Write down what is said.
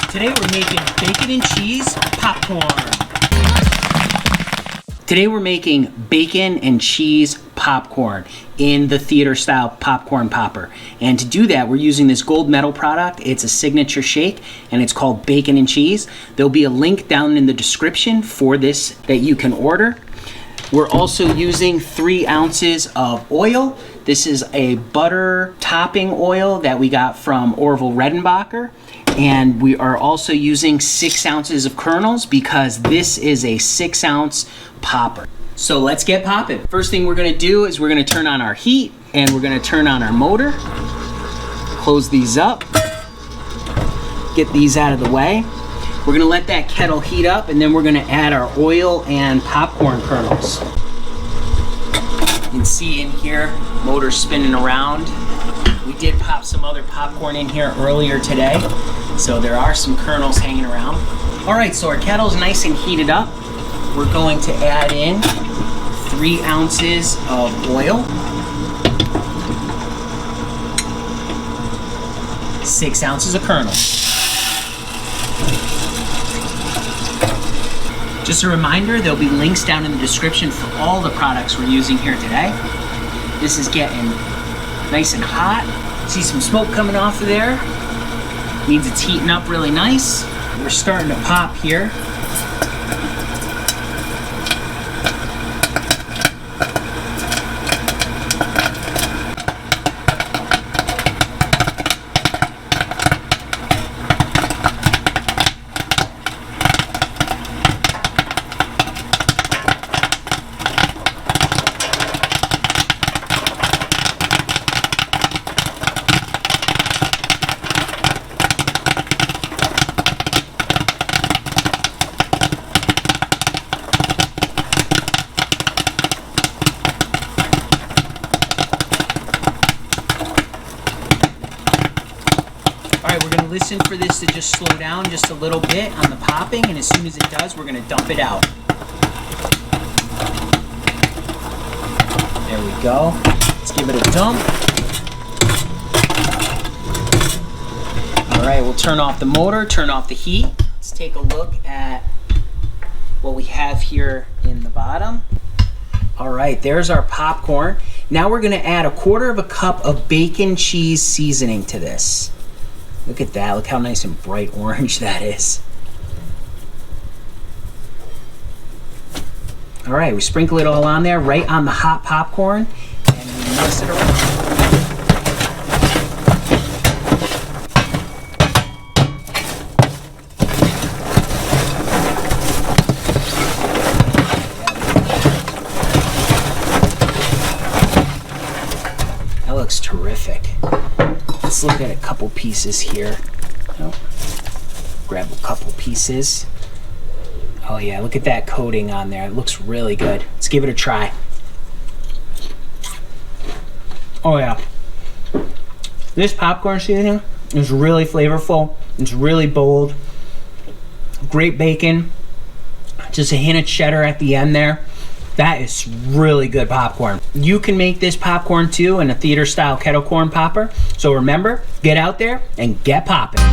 Today we're making bacon and cheese popcorn. Today we're making bacon and cheese popcorn in the theater style popcorn popper. And to do that, we're using this gold medal product. It's a signature shake and it's called bacon and cheese. There'll be a link down in the description for this that you can order. We're also using 3 ounces of oil. This is a butter topping oil that we got from Orville Redenbacher. And we are also using 6 ounces of kernels because this is a 6-ounce popper. So let's get popping. First thing we're gonna do is we're gonna turn on our heat and we're gonna turn on our motor. Close these up. Get these out of the way. We're gonna let that kettle heat up and then we're gonna add our oil and popcorn kernels. You can see in here, motor spinning around. We did pop some other popcorn in here earlier today, so there are some kernels hanging around. All right, so our kettle's nice and heated up. We're going to add in 3 ounces of oil, 6 ounces of kernels. Just a reminder, there'll be links down in the description for all the products we're using here today. This is getting nice and hot. See some smoke coming off of there. Means it's heating up really nice. We're starting to pop here. Listen for this to just slow down just a little bit on the popping, and as soon as it does, we're going to dump it out. There we go. Let's give it a dump. All right, we'll turn off the motor, turn off the heat. Let's take a look at what we have here in the bottom. All right, there's our popcorn. Now we're going to add 1/4 cup of bacon cheese seasoning to this. Look at that, look how nice and bright orange that is. All right, we sprinkle it all on there, right on the hot popcorn, and we mix it around. That looks terrific. Let's look at a couple pieces here. Oh, grab a couple pieces. Oh yeah, look at that coating on there. It looks really good. Let's give it a try. Oh yeah. This popcorn seasoning is really flavorful. It's really bold. Great bacon. Just a hint of cheddar at the end there. That is really good popcorn. You can make this popcorn too in a theater style kettle corn popper. So remember, get out there and get popping.